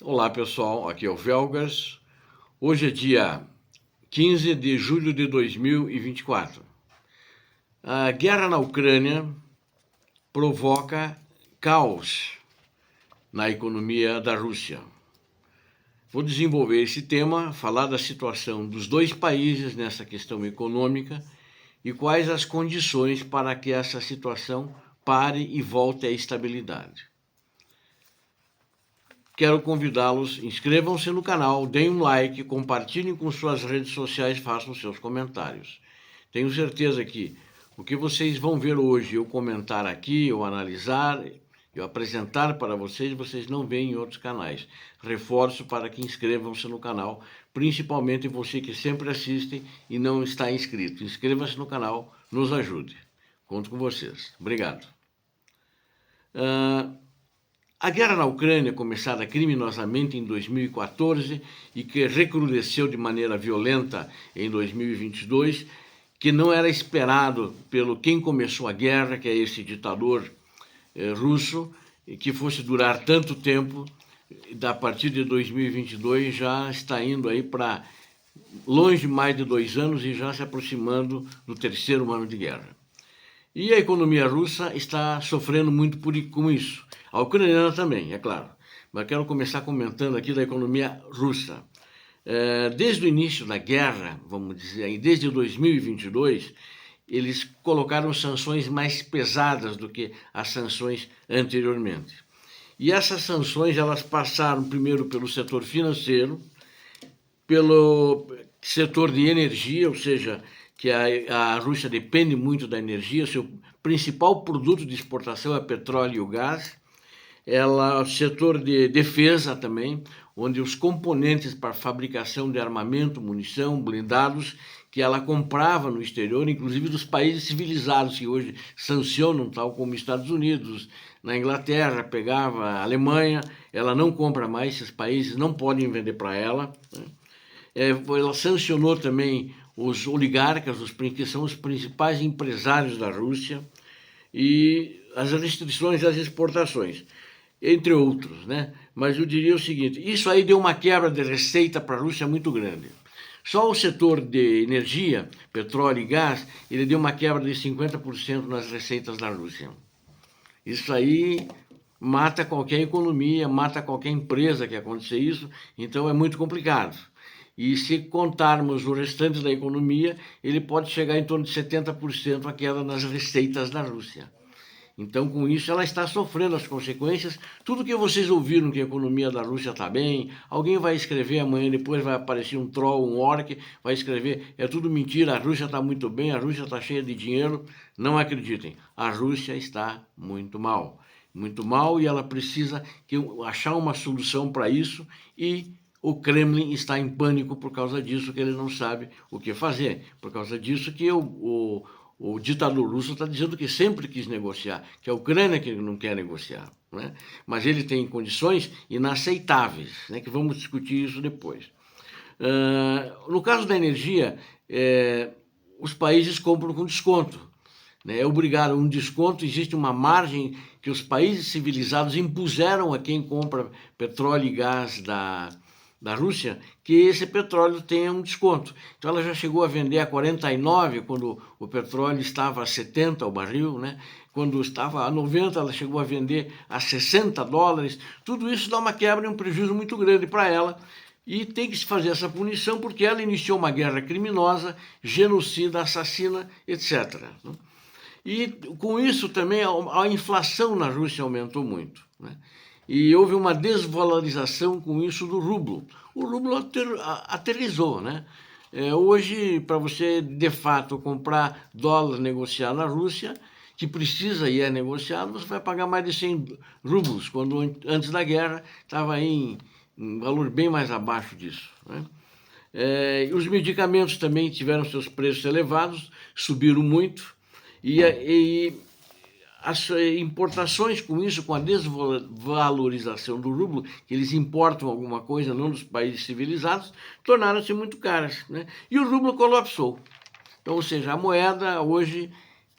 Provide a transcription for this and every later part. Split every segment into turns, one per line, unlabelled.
Olá pessoal, aqui é o Velgas. Hoje é dia 15 de julho de 2024. A guerra na Ucrânia provoca caos na economia da Rússia. Vou desenvolver esse tema, falar da situação dos dois países nessa questão econômica e quais as condições para que essa situação pare e volte à estabilidade. Quero convidá-los, inscrevam-se no canal, deem um like, compartilhem com suas redes sociais, façam seus comentários. Tenho certeza que o que vocês vão ver hoje, eu comentar aqui, eu analisar, eu apresentar para vocês, vocês não veem em outros canais. Reforço para que inscrevam-se no canal, principalmente você que sempre assiste e não está inscrito. Inscreva-se no canal, nos ajude. Conto com vocês. Obrigado. A guerra na Ucrânia, começada criminosamente em 2014 e que recrudesceu de maneira violenta em 2022, que não era esperado pelo quem começou a guerra, que é esse ditador russo, que fosse durar tanto tempo. A partir de 2022 já está indo aí para longe de mais de 2 anos e já se aproximando do terceiro ano de guerra. E a economia russa está sofrendo muito com isso. A ucraniana também, é claro. Mas quero começar comentando aqui da economia russa. Desde o início da guerra, vamos dizer, desde 2022, eles colocaram sanções mais pesadas do que as sanções anteriormente. E essas sanções elas passaram primeiro pelo setor financeiro, pelo setor de energia, ou seja, que a Rússia depende muito da energia, seu principal produto de exportação é petróleo e o gás. O setor de defesa também, onde os componentes para fabricação de armamento, munição, blindados, que ela comprava no exterior, inclusive dos países civilizados que hoje sancionam, tal como Estados Unidos, na Inglaterra, pegava a Alemanha, ela não compra mais, esses países não podem vender para ela, né? Ela sancionou também os oligarcas, que são os principais empresários da Rússia, e as restrições às exportações, entre outros, né? Mas eu diria o seguinte, isso aí deu uma quebra de receita para a Rússia muito grande. Só o setor de energia, petróleo e gás, ele deu uma quebra de 50% nas receitas da Rússia. Isso aí mata qualquer economia, mata qualquer empresa que acontecer isso, então é muito complicado. E se contarmos o restante da economia, ele pode chegar em torno de 70% a queda nas receitas da Rússia. Então, com isso, ela está sofrendo as consequências. Tudo que vocês ouviram que a economia da Rússia está bem, alguém vai escrever amanhã, depois vai aparecer um troll, um orc, vai escrever, é tudo mentira, a Rússia está muito bem, a Rússia está cheia de dinheiro. Não acreditem, a Rússia está muito mal, e ela precisa achar uma solução para isso, e o Kremlin está em pânico por causa disso, que ele não sabe o que fazer. Por causa disso que o ditador russo está dizendo que sempre quis negociar, que é a Ucrânia que não quer negociar, né? Mas ele tem condições inaceitáveis, né? Que vamos discutir isso depois. No caso da energia, os países compram com desconto, né? É obrigado a um desconto, existe uma margem que os países civilizados impuseram a quem compra petróleo e gás da Rússia, que esse petróleo tenha um desconto. Então ela já chegou a vender a 49, quando o petróleo estava a 70 o barril, né? Quando estava a 90, ela chegou a vender a 60 dólares. Tudo isso dá uma quebra e um prejuízo muito grande para ela. E tem que se fazer essa punição porque ela iniciou uma guerra criminosa, genocida, assassina, etc. E com isso também a inflação na Rússia aumentou muito, né? E houve uma desvalorização com isso do rublo. O rublo aterrizou, né? Hoje, para você, de fato, comprar dólar negociar na Rússia, que precisa e é negociado, você vai pagar mais de 100 rublos, quando antes da guerra estava em um valor bem mais abaixo disso, né? Os medicamentos também tiveram seus preços elevados, subiram muito, e as importações com isso, com a desvalorização do rublo, que eles importam alguma coisa não dos países civilizados, tornaram-se muito caras, né? E o rublo colapsou. Então, ou seja, a moeda hoje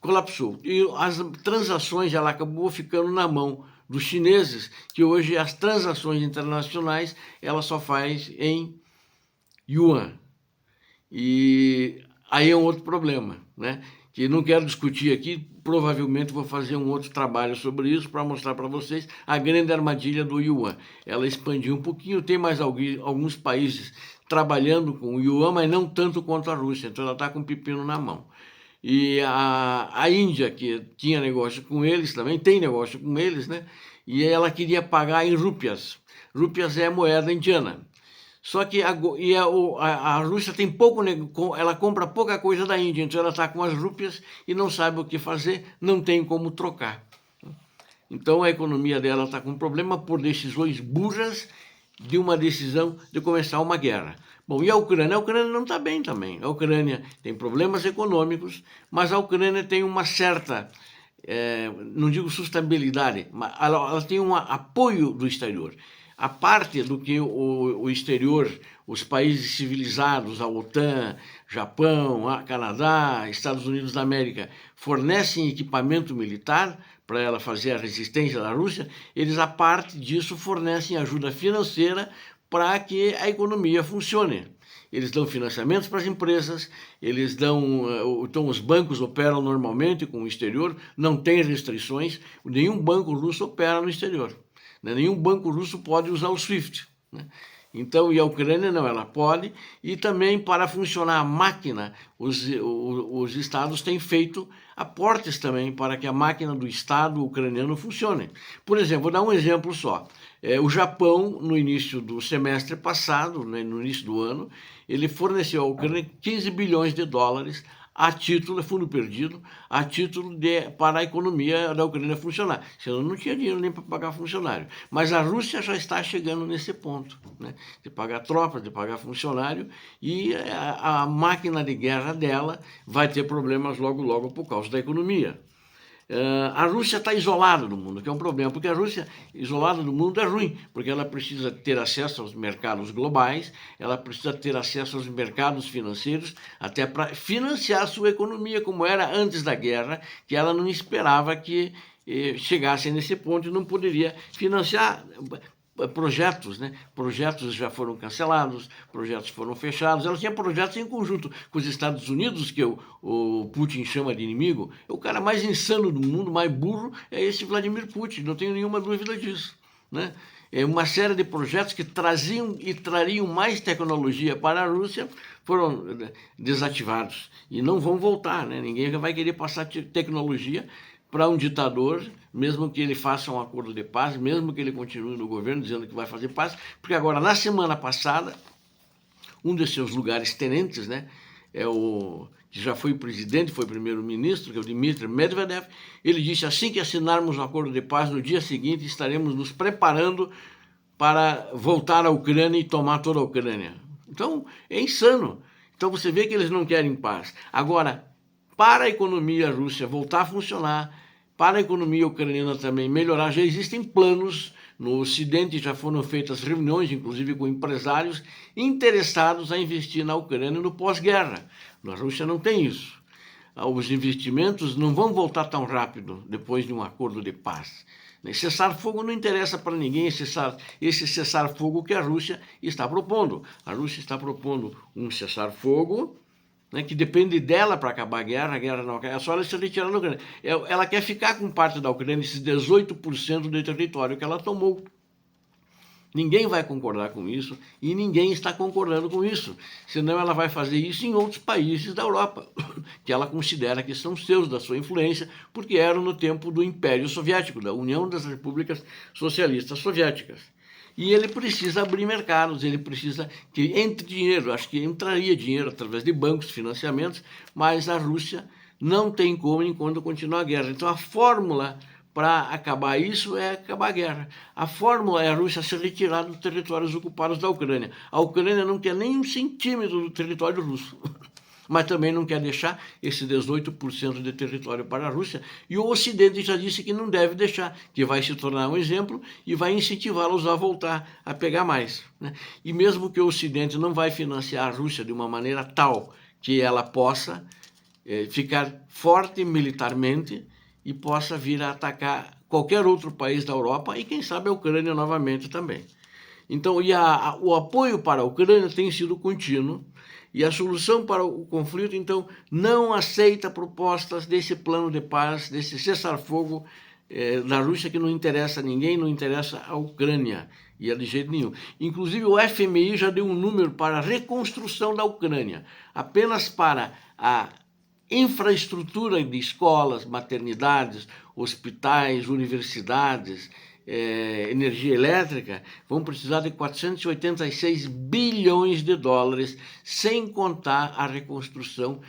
colapsou. E as transações, ela acabou ficando na mão dos chineses, que hoje as transações internacionais ela só faz em yuan. E aí é um outro problema, né? Que não quero discutir aqui, provavelmente vou fazer um outro trabalho sobre isso para mostrar para vocês a grande armadilha do yuan. Ela expandiu um pouquinho, tem mais alguns países trabalhando com o yuan, mas não tanto quanto a Rússia, então ela está com o pepino na mão. E a Índia, que tinha negócio com eles também, tem negócio com eles, né? E ela queria pagar em rúpias. Rúpias é a moeda indiana. Só que a Rússia tem pouco, ela compra pouca coisa da Índia, então ela está com as rúpias e não sabe o que fazer, não tem como trocar. Então a economia dela está com um problema por decisões burras de uma decisão de começar uma guerra. Bom, e a Ucrânia? A Ucrânia não está bem também. A Ucrânia tem problemas econômicos, mas a Ucrânia tem uma certa, não digo sustentabilidade, mas ela tem um apoio do exterior. A parte do que o exterior, os países civilizados, a OTAN, Japão, Canadá, Estados Unidos da América, fornecem equipamento militar para ela fazer a resistência da Rússia, eles, a parte disso, fornecem ajuda financeira para que a economia funcione. Eles dão financiamentos para as empresas, eles dão, então os bancos operam normalmente com o exterior, não tem restrições, nenhum banco russo opera no exterior. Nenhum banco russo pode usar o SWIFT, né? Então, e a Ucrânia não, ela pode, e também para funcionar a máquina, os estados têm feito aportes também para que a máquina do Estado ucraniano funcione. Por exemplo, vou dar um exemplo só. O Japão, no início do semestre passado, né, no início do ano, ele forneceu à Ucrânia 15 bilhões de dólares a título, fundo perdido, a título para a economia da Ucrânia funcionar. Senão não tinha dinheiro nem para pagar funcionário. Mas a Rússia já está chegando nesse ponto, né? De pagar tropas, de pagar funcionário, e a máquina de guerra dela vai ter problemas logo, logo por causa da economia. A Rússia está isolada do mundo, que é um problema, porque a Rússia isolada do mundo é ruim, porque ela precisa ter acesso aos mercados globais, ela precisa ter acesso aos mercados financeiros, até para financiar a sua economia, como era antes da guerra, que ela não esperava que chegasse nesse ponto e não poderia financiar projetos, né? Projetos já foram cancelados, projetos foram fechados. Ela tinha projetos em conjunto com os Estados Unidos, que o Putin chama de inimigo. O cara mais insano do mundo, mais burro, é esse Vladimir Putin, não tenho nenhuma dúvida disso, né? É uma série de projetos que traziam e trariam mais tecnologia para a Rússia foram desativados e não vão voltar, né? Ninguém vai querer passar tecnologia para um ditador, mesmo que ele faça um acordo de paz, mesmo que ele continue no governo dizendo que vai fazer paz, porque agora, na semana passada, um de seus lugares tenentes, né, que já foi presidente, foi primeiro-ministro, que é o Dmitry Medvedev, ele disse: assim que assinarmos um acordo de paz, no dia seguinte estaremos nos preparando para voltar à Ucrânia e tomar toda a Ucrânia. Então, é insano. Então você vê que eles não querem paz. Agora, para a economia russa voltar a funcionar, para a economia ucraniana também melhorar, já existem planos no Ocidente, já foram feitas reuniões, inclusive com empresários interessados a investir na Ucrânia no pós-guerra. Na Rússia não tem isso. Os investimentos não vão voltar tão rápido depois de um acordo de paz. Cessar-fogo não interessa para ninguém, esse cessar-fogo que a Rússia está propondo. A Rússia está propondo um cessar-fogo, né, que depende dela para acabar a guerra não é só ela se retirar da Ucrânia. Ela quer ficar com parte da Ucrânia, esses 18% do território que ela tomou. Ninguém vai concordar com isso e ninguém está concordando com isso. Senão ela vai fazer isso em outros países da Europa, que ela considera que são seus, da sua influência, porque eram no tempo do Império Soviético, da União das Repúblicas Socialistas Soviéticas. E ele precisa abrir mercados, ele precisa que entre dinheiro, acho que entraria dinheiro através de bancos, financiamentos, mas a Rússia não tem como enquanto continuar a guerra. Então a fórmula para acabar isso é acabar a guerra. A fórmula é a Rússia se retirar dos territórios ocupados da Ucrânia. A Ucrânia não quer nem 1 centímetro do território russo, mas também não quer deixar esse 18% de território para a Rússia, e o Ocidente já disse que não deve deixar, que vai se tornar um exemplo e vai incentivá-los a voltar a pegar mais, né? E mesmo que o Ocidente não vai financiar a Rússia de uma maneira tal que ela possa ficar forte militarmente e possa vir a atacar qualquer outro país da Europa e, quem sabe, a Ucrânia novamente também. Então, o apoio para a Ucrânia tem sido contínuo e a solução para o conflito, então, não aceita propostas desse plano de paz, desse cessar-fogo da Rússia, que não interessa a ninguém, não interessa a Ucrânia, e é de jeito nenhum. Inclusive, o FMI já deu um número para a reconstrução da Ucrânia, apenas para a infraestrutura de escolas, maternidades, hospitais, universidades, energia elétrica, vão precisar de 486 bilhões de dólares, sem contar a reconstrução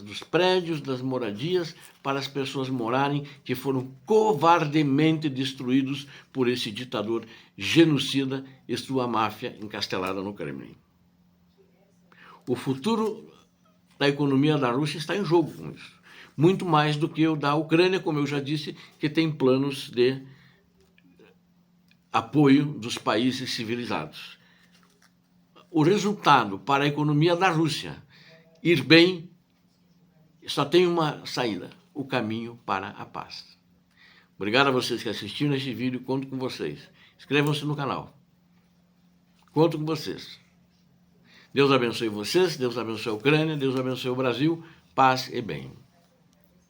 dos prédios, das moradias, para as pessoas morarem, que foram covardemente destruídos por esse ditador genocida e sua máfia encastelada no Kremlin. O futuro da economia da Rússia está em jogo com isso. Muito mais do que o da Ucrânia, como eu já disse, que tem planos de apoio dos países civilizados. O resultado para a economia da Rússia ir bem só tem uma saída: o caminho para a paz. Obrigado a vocês que assistiram este vídeo, conto com vocês. Inscrevam-se no canal. Conto com vocês. Deus abençoe vocês, Deus abençoe a Ucrânia, Deus abençoe o Brasil, paz e bem.